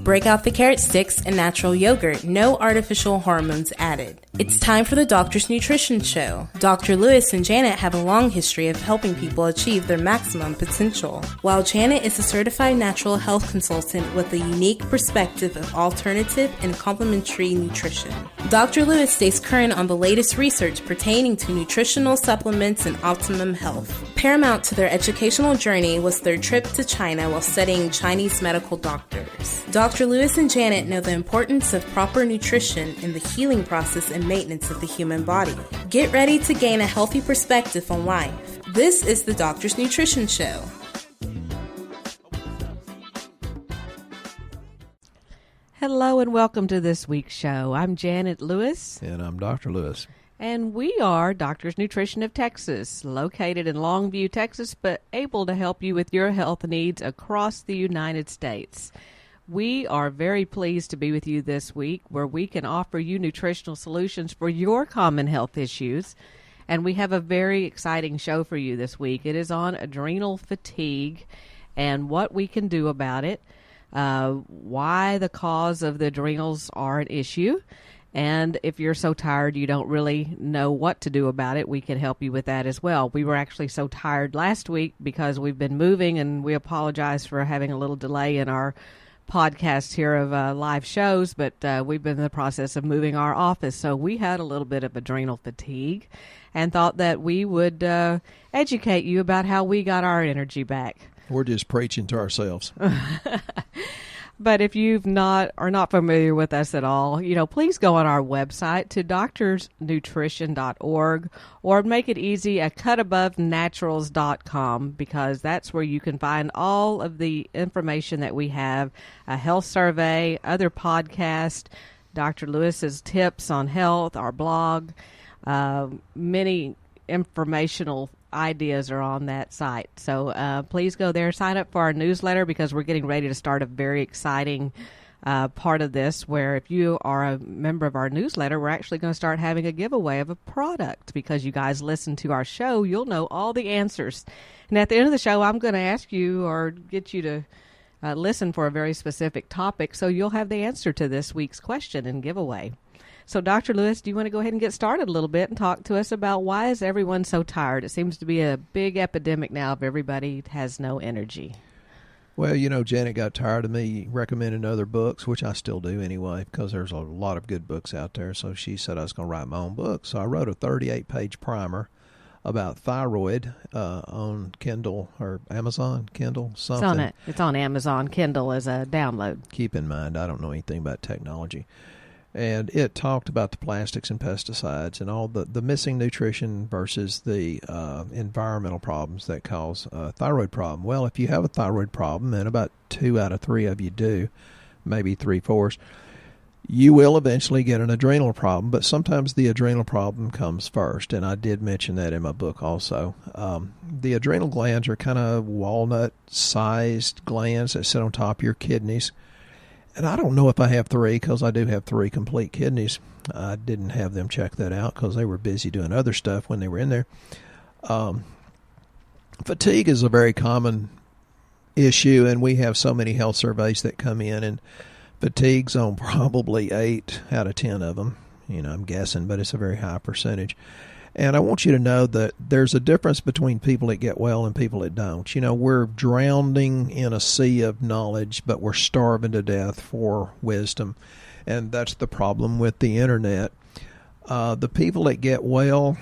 Break out the carrot sticks and natural yogurt, no artificial hormones added. It's time for the Doctor's Nutrition Show. Dr. Lewis and Janet have a long history of helping people achieve their maximum potential. While Janet is a certified natural health consultant with a unique perspective of alternative and complementary nutrition, Dr. Lewis stays current on the latest research pertaining to nutritional supplements and optimum health. Paramount to their educational journey was their trip to China while studying Chinese medical doctors. Dr. Lewis and Janet know the importance of proper nutrition in the healing process and maintenance of the human body. Get ready to gain a healthy perspective on life. This is the Doctor's Nutrition Show. Hello and welcome to this week's show. I'm Janet Lewis. And I'm Dr. Lewis. And we are Doctor's Nutrition of Texas, located in Longview, Texas, but able to help you with your health needs across the United States. We are very pleased to be with you this week, where we can offer you nutritional solutions for your common health issues. And we have a very exciting show for you this week. It is on adrenal fatigue and what we can do about it, why the cause of the adrenals are an issue. And if you're so tired you don't really know what to do about it, we can help you with that as well. We were actually so tired last week because we've been moving, and we apologize for having a little delay in our podcast here of live shows, but we've been in the process of moving our office, so we had a little bit of adrenal fatigue and thought that we would educate you about how we got our energy back. We're just preaching to ourselves. But if are not familiar with us at all, please go on our website to doctorsnutrition.org, or make it easy at cutabovenaturals.com, because that's where you can find all of the information that we have, a health survey, other podcasts, Dr. Lewis's tips on health, our blog, many informational ideas are on that site. So please go there, sign up for our newsletter, because we're getting ready to start a very exciting part of this, where if you are a member of our newsletter, we're actually going to start having a giveaway of a product, because you guys listen to our show, you'll know all the answers. And at the end of the show, I'm going to ask you or get you to listen for a very specific topic, so you'll have the answer to this week's question and giveaway. So, Dr. Lewis, do you want to go ahead and get started a little bit and talk to us about why is everyone so tired? It seems to be a big epidemic now of everybody has no energy. Well, Janet got tired of me recommending other books, which I still do anyway, because there's a lot of good books out there. So she said I was going to write my own book. So I wrote a 38-page primer about thyroid on Kindle or Amazon Kindle, something. It's on Amazon Kindle as a download. Keep in mind, I don't know anything about technology. And it talked about the plastics and pesticides and all the missing nutrition versus the environmental problems that cause a thyroid problem. Well, if you have a thyroid problem, and about 2 out of 3 of you do, maybe 3/4, you will eventually get an adrenal problem. But sometimes the adrenal problem comes first, and I did mention that in my book also. The adrenal glands are kind of walnut-sized glands that sit on top of your kidneys. And I don't know if I have 3, because I do have 3 complete kidneys. I didn't have them check that out because they were busy doing other stuff when they were in there. Fatigue is a very common issue, and we have so many health surveys that come in, and fatigue's on probably 8 out of 10 of them. I'm guessing, but it's a very high percentage. And I want you to know that there's a difference between people that get well and people that don't. We're drowning in a sea of knowledge, but we're starving to death for wisdom. And that's the problem with the internet. The people that get well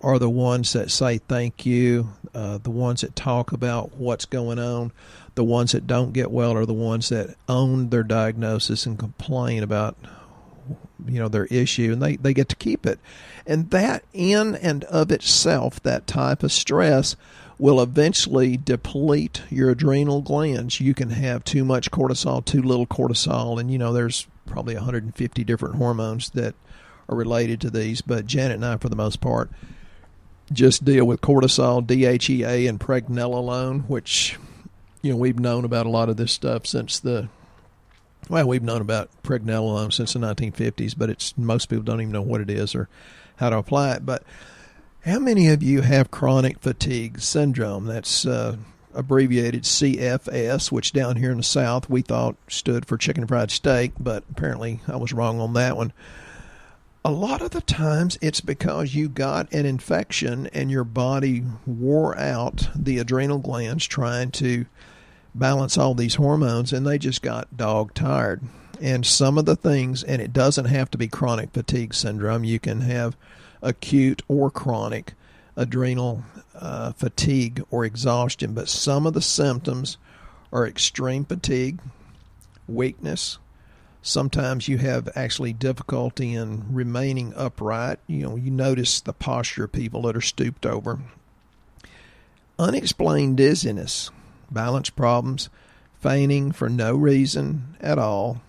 are the ones that say thank you, the ones that talk about what's going on. The ones that don't get well are the ones that own their diagnosis and complain about their issue, and they get to keep it. And that in and of itself, that type of stress will eventually deplete your adrenal glands. You can have too much cortisol, too little cortisol, and there's probably 150 different hormones that are related to these, but Janet and I, for the most part, just deal with cortisol, DHEA, and pregnenolone, which we've known about a lot of this stuff since we've known about pregnenolone since the 1950s, but most people don't even know what it is or how to apply it. But how many of you have chronic fatigue syndrome? That's abbreviated CFS, which down here in the South we thought stood for chicken fried steak, but apparently I was wrong on that one. A lot of the times it's because you got an infection and your body wore out the adrenal glands trying to balance all these hormones, and they just got dog tired. And some of the things, and it doesn't have to be chronic fatigue syndrome, you can have acute or chronic adrenal fatigue or exhaustion, but some of the symptoms are extreme fatigue, weakness. Sometimes you have actually difficulty in remaining upright. You notice the posture of people that are stooped over. Unexplained dizziness, balance problems, fainting for no reason at all,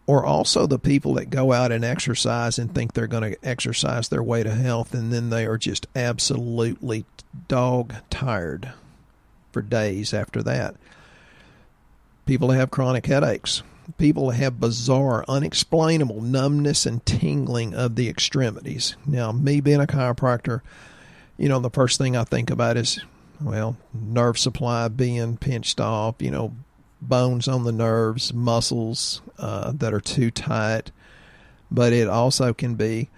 or also the people that go out and exercise and think they're going to exercise their way to health, and then they are just absolutely dog tired for days after that. People that have chronic headaches. People that have bizarre, unexplainable numbness and tingling of the extremities. Now, me being a chiropractor, the first thing I think about is, nerve supply being pinched off, bones on the nerves, muscles that are too tight. But it also can be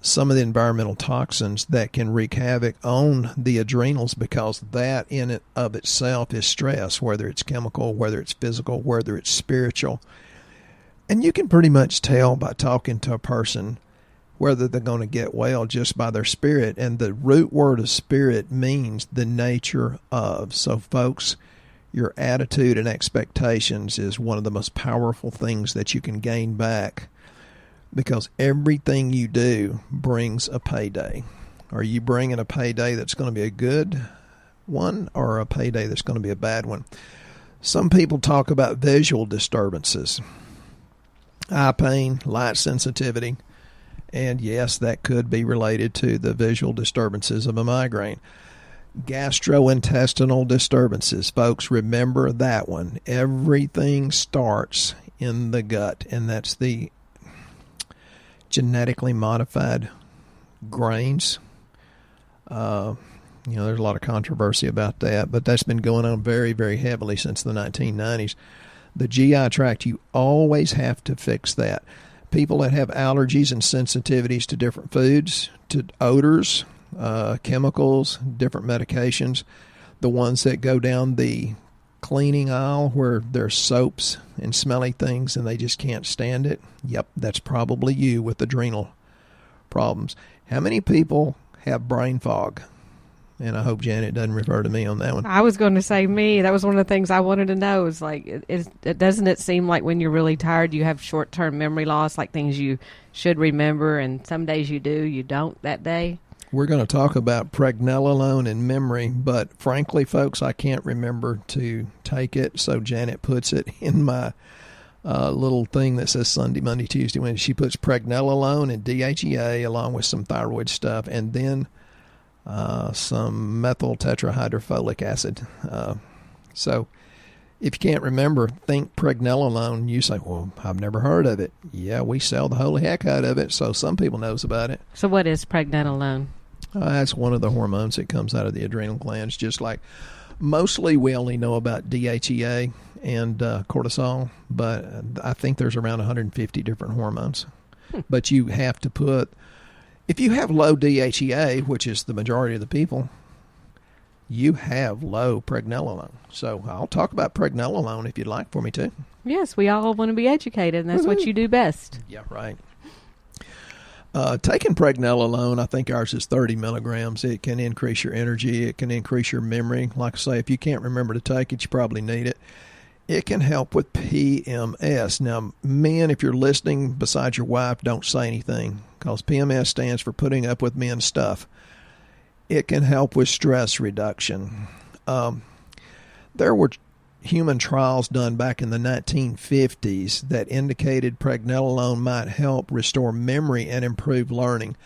some of the environmental toxins that can wreak havoc on the adrenals, because that in and of itself is stress, whether it's chemical, whether it's physical, whether it's spiritual. And you can pretty much tell by talking to a person whether they're going to get well just by their spirit. And the root word of spirit means the nature of. So folks, your attitude and expectations is one of the most powerful things that you can gain back, because everything you do brings a payday. Are you bringing a payday that's going to be a good one, or a payday that's going to be a bad one? Some people talk about visual disturbances, eye pain, light sensitivity, and yes, that could be related to the visual disturbances of a migraine. Gastrointestinal disturbances, folks, remember that one. Everything starts in the gut, and that's the genetically modified grains. There's a lot of controversy about that, but that's been going on very, very heavily since the 1990s. The GI tract, you always have to fix that. People that have allergies and sensitivities to different foods, to odors, chemicals, different medications, the ones that go down the cleaning aisle where there's soaps and smelly things and they just can't stand it. Yep, that's probably you with adrenal problems. How many people have brain fog? And I hope Janet doesn't refer to me on that one. I was going to say me. That was one of the things I wanted to know. Is like, doesn't it seem like when you're really tired, you have short-term memory loss, like things you should remember, and some days you do, you don't that day? We're going to talk about pregnenolone and memory, but frankly, folks, I can't remember to take it, so Janet puts it in my little thing that says Sunday, Monday, Tuesday, Wednesday. She puts pregnenolone and DHEA along with some thyroid stuff, and then some methyl tetrahydrofolic acid. So if you can't remember, think pregnenolone. You say, well, I've never heard of it. Yeah, we sell the holy heck out of it, so some people knows about it. So what is pregnenolone? That's one of the hormones that comes out of the adrenal glands, just like mostly we only know about DHEA and cortisol, but I think there's around 150 different hormones. But you have to put, if you have low DHEA, which is the majority of the people, you have low pregnenolone. So I'll talk about pregnenolone if you'd like for me to. Yes, we all want to be educated, and that's what you do best. Yeah, right. Taking pregnenolone, I think ours is 30 milligrams. It can increase your energy. It can increase your memory. Like I say, if you can't remember to take it, you probably need it. It can help with PMS. Now, men, if you're listening, besides your wife, don't say anything, because PMS stands for putting up with men's stuff. It can help with stress reduction. There were human trials done back in the 1950s that indicated pregnenolone might help restore memory and improve learning.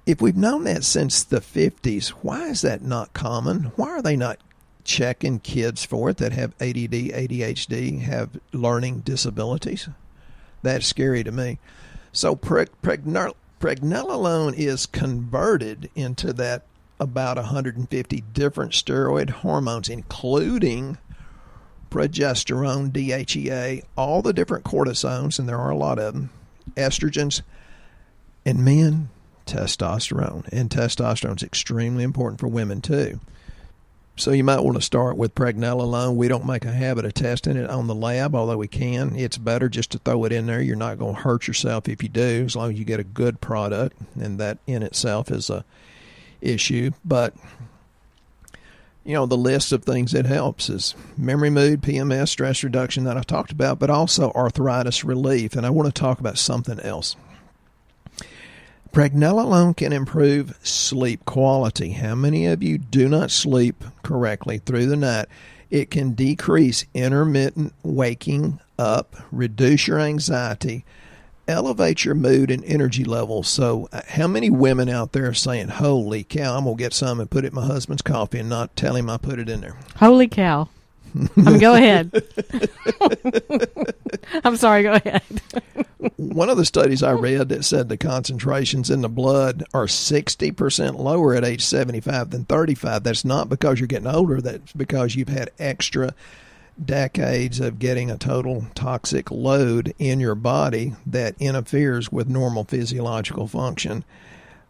If we've known that since the 50s, why is that not common? Why are they not checking kids for it that have ADD, ADHD, have learning disabilities? That's scary to me. So pregnenolone is converted into that about 150 different steroid hormones, including progesterone, DHEA, all the different cortisones, and there are a lot of them, estrogens, and men, testosterone. And testosterone is extremely important for women too. So you might want to start with pregnenolone. We don't make a habit of testing it on the lab, although we can. It's better just to throw it in there. You're not going to hurt yourself if you do, as long as you get a good product, and that in itself is a issue. But you know, the list of things that helps is memory, mood, PMS, stress reduction that I talked about, but also arthritis relief. And I want to talk about something else. Pregnenolone can improve sleep quality. How many of you do not sleep correctly through the night? It can decrease intermittent waking up, reduce your anxiety, elevate your mood and energy levels. So how many women out there are saying, holy cow, I'm going to get some and put it in my husband's coffee and not tell him I put it in there? Holy cow. Go ahead. I'm sorry, go ahead. One of the studies I read that said the concentrations in the blood are 60% lower at age 75 than 35. That's not because you're getting older. That's because you've had extra decades of getting a total toxic load in your body that interferes with normal physiological function.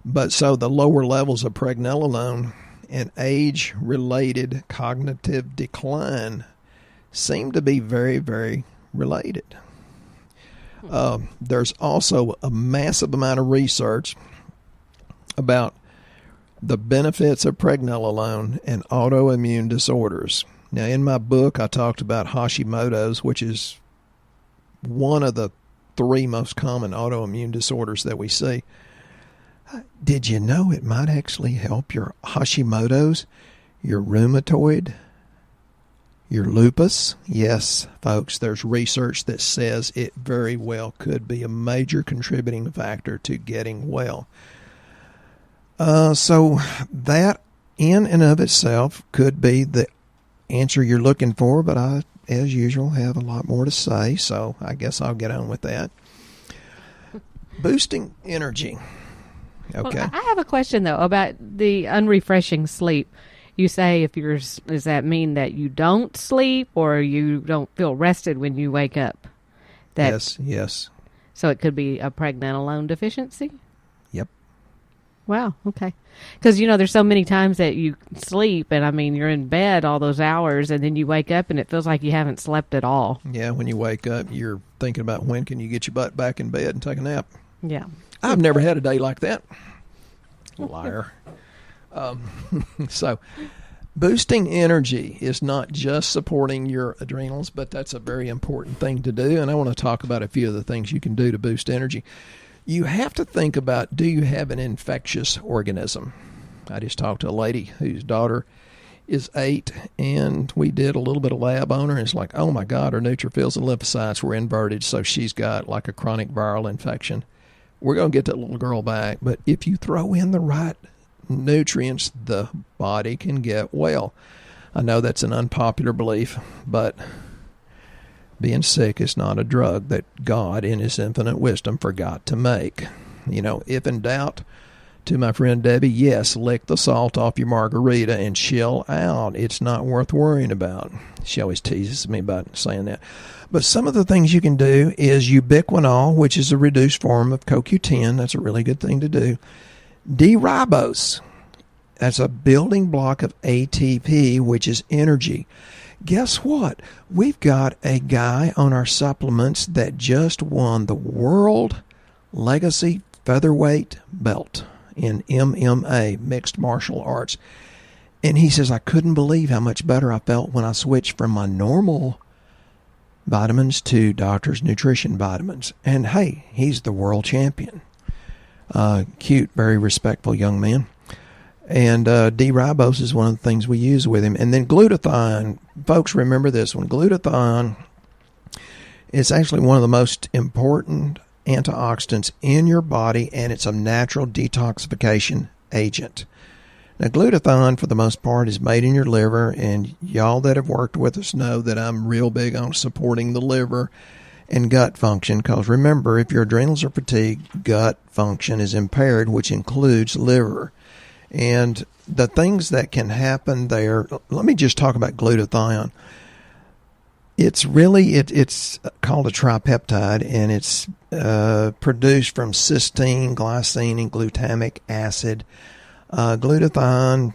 But so the lower levels of pregnenolone and age-related cognitive decline seem to be very, very related. There's also a massive amount of research about the benefits of pregnenolone and autoimmune disorders. Now, in my book, I talked about Hashimoto's, which is one of the 3 most common autoimmune disorders that we see. Did you know it might actually help your Hashimoto's, your rheumatoid, your lupus? Yes, folks, there's research that says it very well could be a major contributing factor to getting well. So that in and of itself could be the answer you're looking for, but I, as usual, have a lot more to say, so I guess I'll get on with that. Boosting energy. Okay. Well, I have a question, though, about the unrefreshing sleep. You say does that mean that you don't sleep or you don't feel rested when you wake up? Yes. So it could be a pregnenolone deficiency? Yep. Wow, okay. Because, there's so many times that you sleep, and, you're in bed all those hours, and then you wake up, and it feels like you haven't slept at all. Yeah, when you wake up, you're thinking about when can you get your butt back in bed and take a nap. Yeah. I've never had a day like that. Liar. So, boosting energy is not just supporting your adrenals, but that's a very important thing to do, and I want to talk about a few of the things you can do to boost energy. You have to think about, do you have an infectious organism? I just talked to a lady whose daughter is 8, and we did a little bit of lab on her, and it's like, oh my God, her neutrophils and lymphocytes were inverted, so she's got like a chronic viral infection. We're going to get that little girl back, but if you throw in the right nutrients, the body can get well. I know that's an unpopular belief, but being sick is not a drug that God, in His infinite wisdom, forgot to make. If in doubt, to my friend Debbie, yes, lick the salt off your margarita and chill out. It's not worth worrying about. She always teases me about saying that. But some of the things you can do is ubiquinol, which is a reduced form of CoQ10. That's a really good thing to do. D-ribose. That's a building block of ATP, which is energy. Guess what? We've got a guy on our supplements that just won the World Legacy Featherweight Belt in MMA, Mixed Martial Arts. And he says, I couldn't believe how much better I felt when I switched from my normal vitamins to Doctor's Nutrition vitamins. And hey, he's the world champion. Cute, very respectful young man. And D-ribose is one of the things we use with him. And then glutathione. Folks, remember this one. Glutathione is actually one of the most important antioxidants in your body, and it's a natural detoxification agent. Now, glutathione, for the most part, is made in your liver, and y'all that have worked with us know that I'm real big on supporting the liver and gut function, because remember, if your adrenals are fatigued, gut function is impaired, which includes liver. And the things that can happen there, let me just talk about glutathione. It's really, it's called a tripeptide, and it's produced from cysteine, glycine, and glutamic acid. Glutathione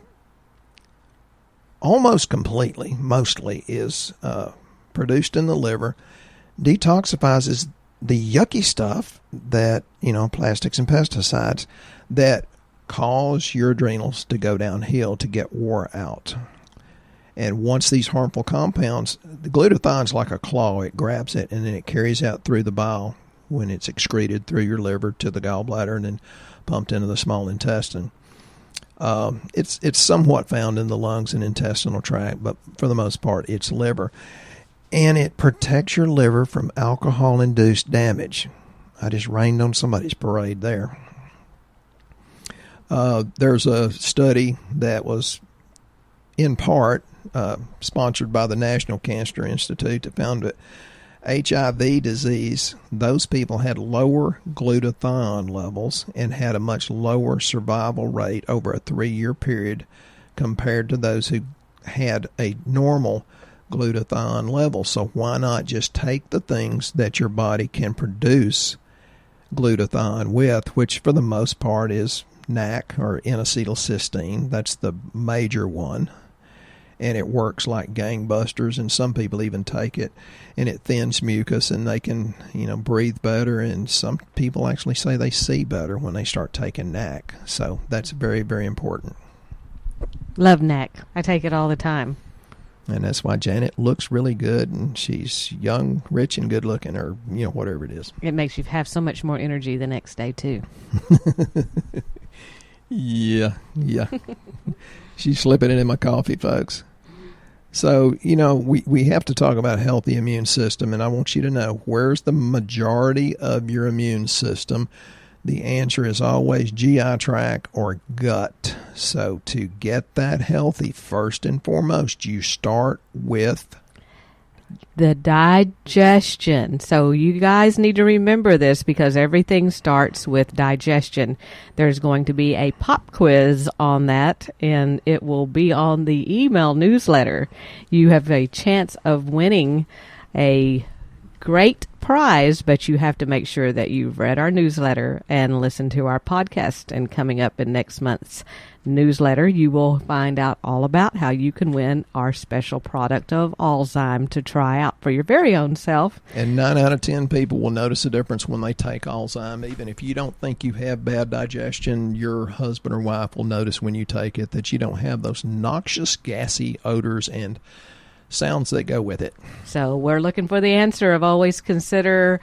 almost completely, mostly, is produced in the liver, detoxifies the yucky stuff that, plastics and pesticides that cause your adrenals to go downhill, to get wore out. And once these harmful compounds, the glutathione's like a claw, it grabs it and then it carries out through the bile when it's excreted through your liver to the gallbladder and then pumped into the small intestine. It's somewhat found in the lungs and intestinal tract, but for the most part, it's liver. And it protects your liver from alcohol-induced damage. I just rained on somebody's parade there. There's a study that was in part sponsored by the National Cancer Institute that found that HIV disease, those people had lower glutathione levels and had a much lower survival rate over a 3-year period compared to those who had a normal glutathione level. So why not just take the things that your body can produce glutathione with, which for the most part is NAC or N-acetylcysteine. That's the major one. And it works like gangbusters, and some people even take it, and it thins mucus, and they can, breathe better, and some people actually say they see better when they start taking NAC. So that's very, very important. Love NAC. I take it all the time. And that's why Janet looks really good, and she's young, rich, and good looking, or, whatever it is. It makes you have so much more energy the next day, too. Yeah. She's slipping it in my coffee, folks. So, we have to talk about healthy immune system, and I want you to know, where's the majority of your immune system? The answer is always GI tract or gut. So to get that healthy, first and foremost, you start with the digestion. So you guys need to remember this, because everything starts with digestion. There's going to be a pop quiz on that, and it will be on the email newsletter. You have a chance of winning a great prize, but you have to make sure that you've read our newsletter and listened to our podcast. And coming up in next month's newsletter, you will find out all about how you can win our special product of Alzyme to try out for your very own self. And 9 out of 10 people will notice a difference when they take Alzyme. Even if you don't think you have bad digestion, your husband or wife will notice when you take it that you don't have those noxious, gassy odors and sounds that go with it. So we're looking for the answer of always consider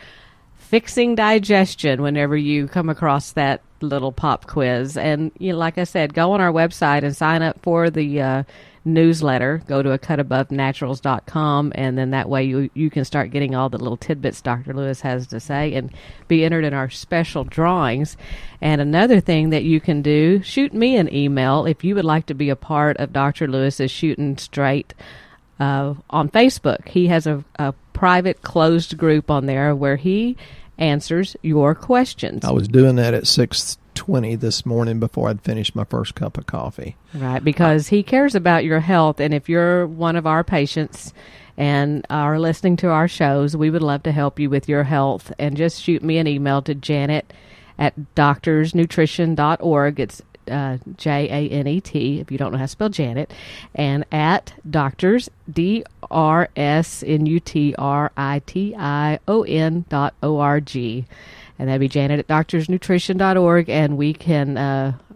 fixing digestion whenever you come across that little pop quiz. And like I said, go on our website and sign up for the newsletter. Go to acutabovenaturals.com, and then that way you can start getting all the little tidbits Dr. Lewis has to say and be entered in our special drawings. And another thing that you can do, shoot me an email if you would like to be a part of Dr. Lewis's Shooting Straight on Facebook. He has a private closed group on there where he answers your questions. I was doing that at 6:20 this morning before I'd finished my first cup of coffee. Right, because he cares about your health, and if you're one of our patients and are listening to our shows, we would love to help you with your health. And just shoot me an email to Janet at doctorsnutrition.org. It's Janet, if you don't know how to spell Janet, and at doctors, DRSNUTRITION.org. And that'd be Janet at doctorsnutrition.org, and we can,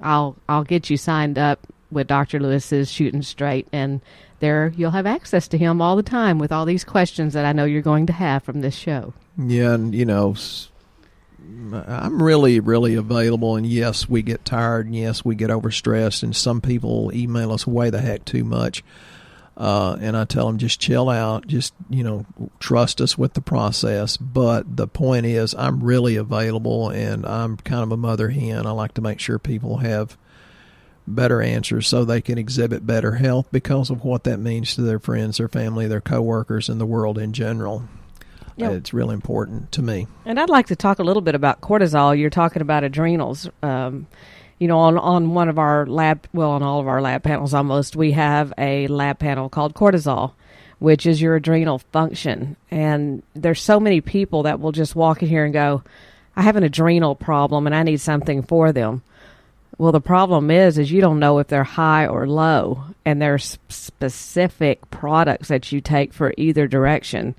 I'll get you signed up with Dr. Lewis's Shooting Straight, and there you'll have access to him all the time with all these questions that I know you're going to have from this show. Yeah, and I'm really, really available, and yes, we get tired, and yes, we get overstressed, and some people email us way the heck too much, and I tell them, just chill out, just, trust us with the process. But the point is, I'm really available, and I'm kind of a mother hen. I like to make sure people have better answers so they can exhibit better health because of what that means to their friends, their family, their coworkers, and the world in general. Yep. It's really important to me. And I'd like to talk a little bit about cortisol. You're talking about adrenals. on one of our on all of our lab panels almost, we have a lab panel called cortisol, which is your adrenal function. And there's so many people that will just walk in here and go, I have an adrenal problem and I need something for them. Well, the problem is you don't know if they're high or low, and there's specific products that you take for either direction.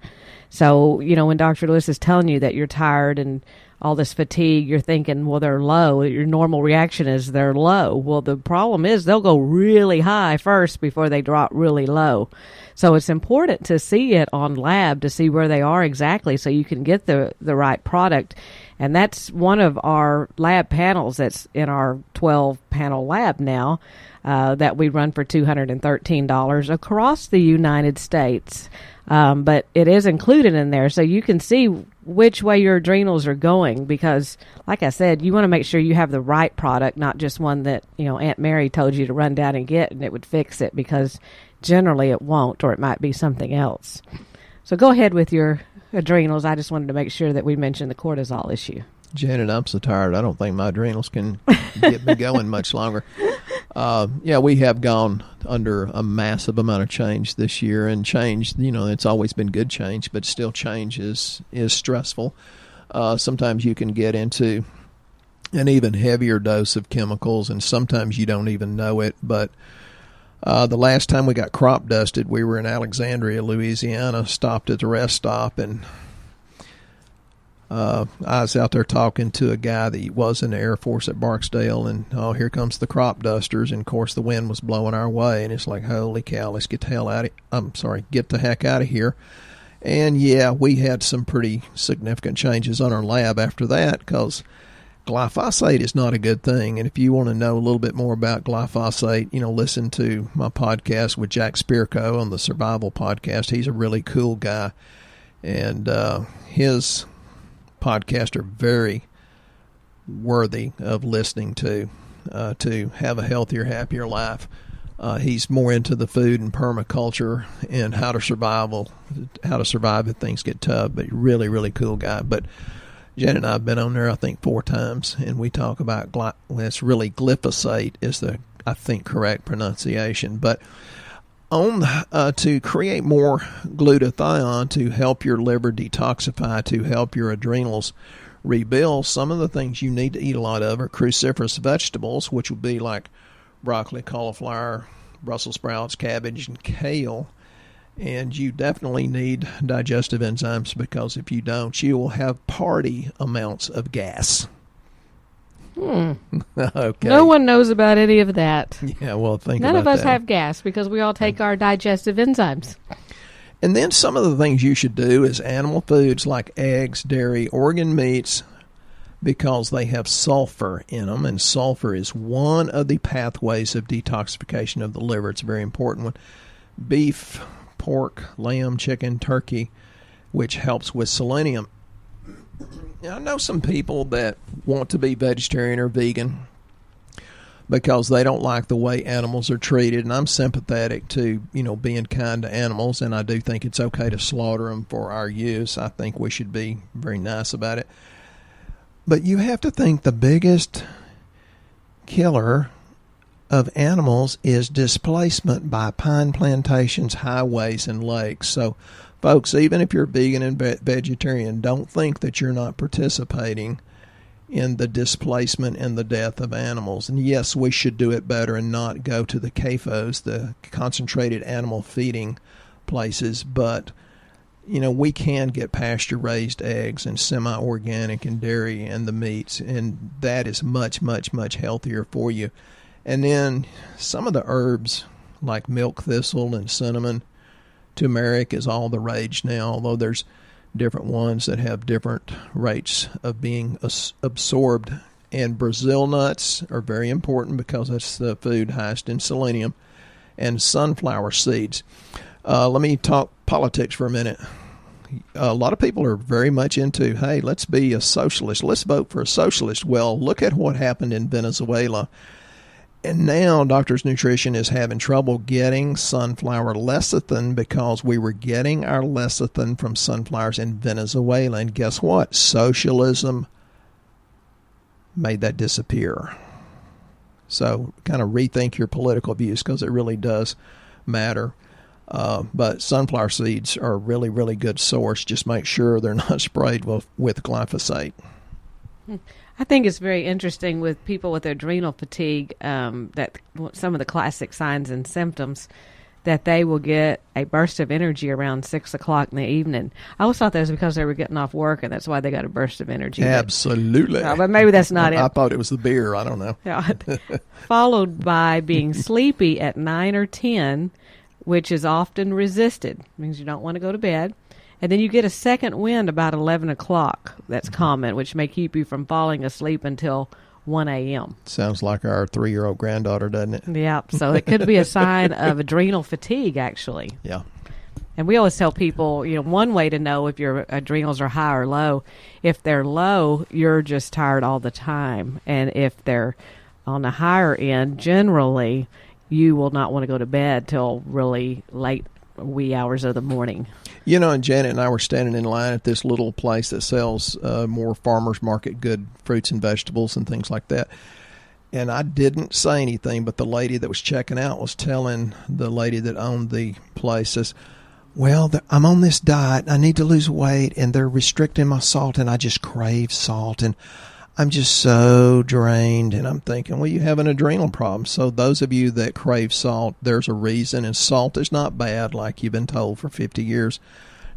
So, when Dr. Lewis is telling you that you're tired and all this fatigue, you're thinking, well, they're low. Your normal reaction is they're low. Well, the problem is they'll go really high first before they drop really low. So it's important to see it on lab to see where they are exactly so you can get the right product. And that's one of our lab panels that's in our 12-panel lab now that we run for $213 across the United States. But it is included in there so you can see which way your adrenals are going because, like I said, you want to make sure you have the right product, not just one that, Aunt Mary told you to run down and get and it would fix it, because generally it won't, or it might be something else. So go ahead with your adrenals. I just wanted to make sure that we mentioned the cortisol issue. Janet, I'm so tired. I don't think my adrenals can get me going much longer. We have gone under a massive amount of change this year, and change, it's always been good change, but still change is stressful. Sometimes you can get into an even heavier dose of chemicals, and sometimes you don't even know it. But the last time we got crop dusted, we were in Alexandria, Louisiana, stopped at the rest stop, and I was out there talking to a guy that was in the Air Force at Barksdale, and here comes the crop dusters, and of course the wind was blowing our way, and it's like, holy cow, let's get the heck out of here. And yeah, we had some pretty significant changes on our lab after that, because glyphosate is not a good thing. And if you want to know a little bit more about glyphosate, listen to my podcast with Jack Spirko on the Survival Podcast. He's a really cool guy, and his podcasts are very worthy of listening to have a healthier, happier life. He's more into the food and permaculture and how to survive if things get tough, but really, really cool guy. But Jen and I have been on there, I think, 4 times, and we talk about it's really glyphosate is the, I think, correct pronunciation. But to create more glutathione to help your liver detoxify, to help your adrenals rebuild, some of the things you need to eat a lot of are cruciferous vegetables, which would be like broccoli, cauliflower, Brussels sprouts, cabbage, and kale. And you definitely need digestive enzymes, because if you don't, you will have party amounts of gas. Okay. No one knows about any of that. Yeah, well, None of us have gas because we all take our digestive enzymes. And then some of the things you should do is animal foods like eggs, dairy, organ meats, because they have sulfur in them, and sulfur is one of the pathways of detoxification of the liver. It's a very important one. Beef, pork, lamb, chicken, turkey, which helps with selenium. I know some people that want to be vegetarian or vegan because they don't like the way animals are treated, and I'm sympathetic to, being kind to animals, and I do think it's okay to slaughter them for our use. I think we should be very nice about it. But you have to think the biggest killer of animals is displacement by pine plantations, highways, and lakes. So, folks, even if you're vegan and vegetarian, don't think that you're not participating in the displacement and the death of animals. And yes, we should do it better and not go to the CAFOs, the concentrated animal feeding places, but we can get pasture-raised eggs and semi-organic and dairy and the meats, and that is much, much, much healthier for you. And then some of the herbs like milk thistle and cinnamon, turmeric is all the rage now, although there's different ones that have different rates of being absorbed. And Brazil nuts are very important because that's the food highest in selenium. And sunflower seeds. Let me talk politics for a minute. A lot of people are very much into, hey, let's be a socialist. Let's vote for a socialist. Well, look at what happened in Venezuela. And now Doctor's Nutrition is having trouble getting sunflower lecithin because we were getting our lecithin from sunflowers in Venezuela. And guess what? Socialism made that disappear. So kind of rethink your political views because it really does matter. But sunflower seeds are a really, really good source. Just make sure they're not sprayed with glyphosate. I think it's very interesting with people with adrenal fatigue, that some of the classic signs and symptoms, that they will get a burst of energy around 6 o'clock in the evening. I always thought that was because they were getting off work, and that's why they got a burst of energy. Absolutely. But maybe that's not it. I thought it was the beer. I don't know. Yeah. Followed by being sleepy at 9 or 10, which is often resisted. It means you don't want to go to bed. And then you get a second wind about 11 o'clock. That's common, which may keep you from falling asleep until 1 a.m. Sounds like our 3-year-old granddaughter, doesn't it? Yeah, so it could be a sign of adrenal fatigue, actually. Yeah. And we always tell people, one way to know if your adrenals are high or low, if they're low, you're just tired all the time. And if they're on the higher end, generally, you will not want to go to bed till really late wee hours of the morning. And Janet and I were standing in line at this little place that sells more farmers market good fruits and vegetables and things like that. And I didn't say anything, but the lady that was checking out was telling the lady that owned the place, says, well, I'm on this diet. I need to lose weight, and they're restricting my salt, and I just crave salt, and I'm just so drained. And I'm thinking, well, you have an adrenal problem. So those of you that crave salt, there's a reason. And salt is not bad like you've been told for 50 years.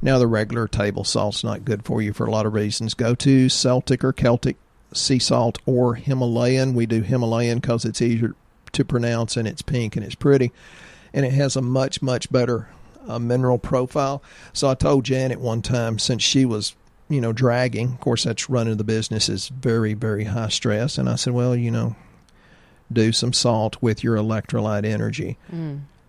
Now, the regular table salt's not good for you for a lot of reasons. Go to Celtic or Celtic sea salt or Himalayan. We do Himalayan because it's easier to pronounce, and it's pink and it's pretty. And it has a much, much better mineral profile. So I told Janet one time, since she was dragging. Of course, that's running the business is very, very high stress. And I said, well, do some salt with your electrolyte energy.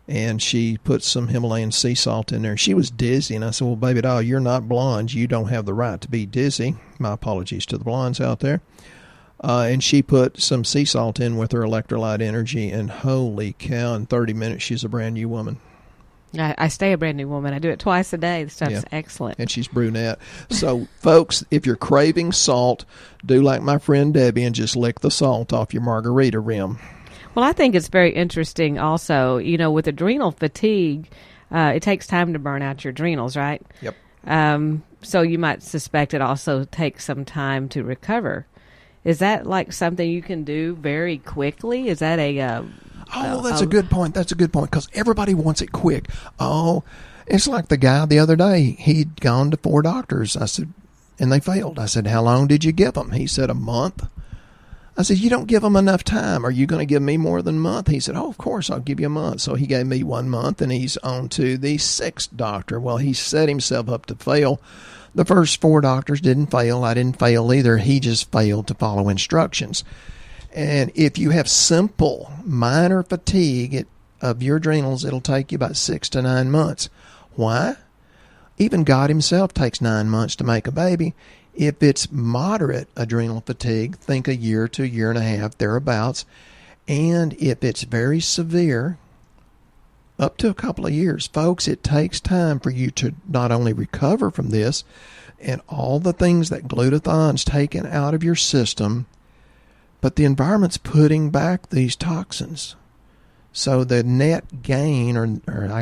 And she put some Himalayan sea salt in there. She was dizzy. And I said, well, baby doll, you're not blonde. You don't have the right to be dizzy. My apologies to the blondes out there. And she put some sea salt in with her electrolyte energy. And holy cow, in 30 minutes, she's a brand new woman. I stay a brand new woman. I do it twice a day. The stuff's excellent. And she's brunette. So, folks, if you're craving salt, do like my friend Debbie and just lick the salt off your margarita rim. Well, I think it's very interesting also, with adrenal fatigue, it takes time to burn out your adrenals, right? Yep. So you might suspect it also takes some time to recover. Is that like something you can do very quickly? Is that a... that's a good point. That's a good point because everybody wants it quick. Oh, it's like the guy the other day. He'd gone to 4 doctors. I said, and they failed. I said, how long did you give them? He said, a month. I said, you don't give them enough time. Are you going to give me more than a month? He said, oh, of course, I'll give you a month. So he gave me 1 month, and he's on to the 6th doctor. Well, he set himself up to fail. The first 4 doctors didn't fail. I didn't fail either. He just failed to follow instructions. And if you have simple, minor fatigue of your adrenals, it'll take you about 6 to 9 months. Why? Even God himself takes 9 months to make a baby. If it's moderate adrenal fatigue, think a year to a year and a half, thereabouts. And if it's very severe, up to a couple of years. Folks, it takes time for you to not only recover from this and all the things that glutathion's taken out of your system, but the environment's putting back these toxins. So the net gain, or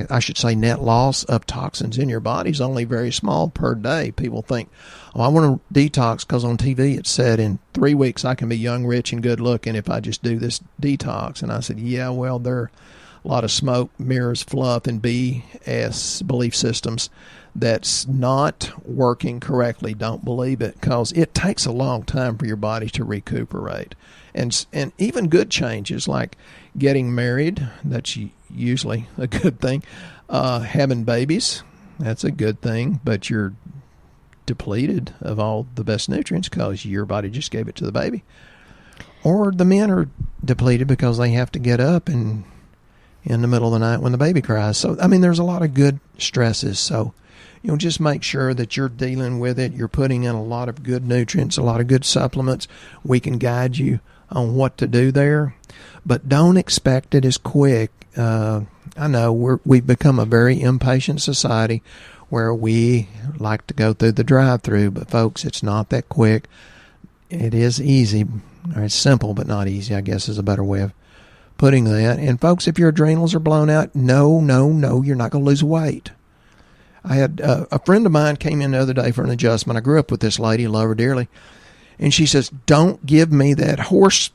I should say net loss of toxins in your body is only very small per day. People think, oh, I want to detox because on TV it said in 3 weeks I can be young, rich, and good looking if I just do this detox. And I said, yeah, well, there are a lot of smoke, mirrors, fluff, and BS belief systems that's not working correctly. Don't believe it because it takes a long time for your body to recuperate. And even good changes like getting married, that's usually a good thing. Having babies, that's a good thing, but you're depleted of all the best nutrients because your body just gave it to the baby. Or the men are depleted because they have to get up and in the middle of the night when the baby cries. So, I mean, there's a lot of good stresses. So, just make sure that you're dealing with it. You're putting in a lot of good nutrients, a lot of good supplements. We can guide you on what to do there, but don't expect it as quick. I know we've become a very impatient society where we like to go through the drive-through, but folks, it's not that quick. It is easy, or it's simple, but not easy, I guess is a better way of putting that. And folks, if your adrenals are blown out, no, you're not going to lose weight. I had a friend of mine came in the other day for an adjustment. I grew up with this lady, love her dearly. And she says, don't give me that horse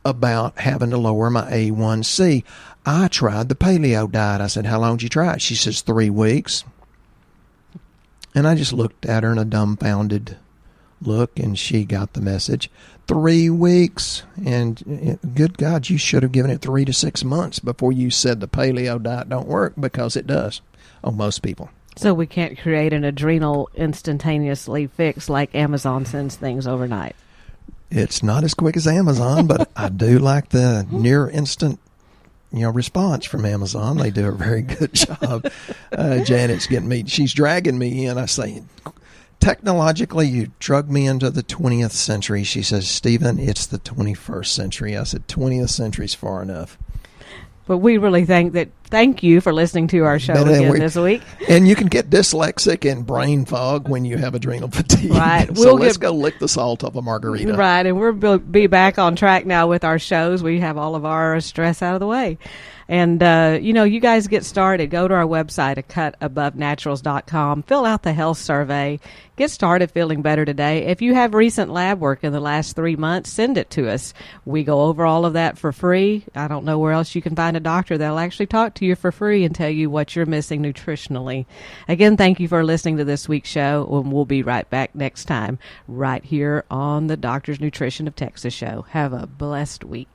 about having to lower my A1C. I tried the paleo diet. I said, how long did you try it? She says, 3 weeks. And I just looked at her in a dumbfounded look, and she got the message. 3 weeks. And good God, you should have given it 3 to 6 months before you said the paleo diet don't work, because it does on most people. So we can't create an adrenal instantaneously fix like Amazon sends things overnight. It's not as quick as Amazon, but I do like the near instant, response from Amazon. They do a very good job. Janet's she's dragging me in. I say, technologically, you drug me into the 20th century. She says, Stephen, it's the 21st century. I said, 20th century's far enough. But we really thank you for listening to our show this week. And you can get dyslexic and brain fog when you have adrenal fatigue. Right. So let's go lick the salt off a margarita. Right. And we'll be back on track now with our shows. We have all of our stress out of the way. And, you guys get started. Go to our website at cutabovenaturals.com. Fill out the health survey. Get started feeling better today. If you have recent lab work in the last 3 months, send it to us. We go over all of that for free. I don't know where else you can find a doctor that'll actually talk to you for free and tell you what you're missing nutritionally. Again, thank you for listening to this week's show, and we'll be right back next time right here on the Doctor's Nutrition of Texas show. Have a blessed week.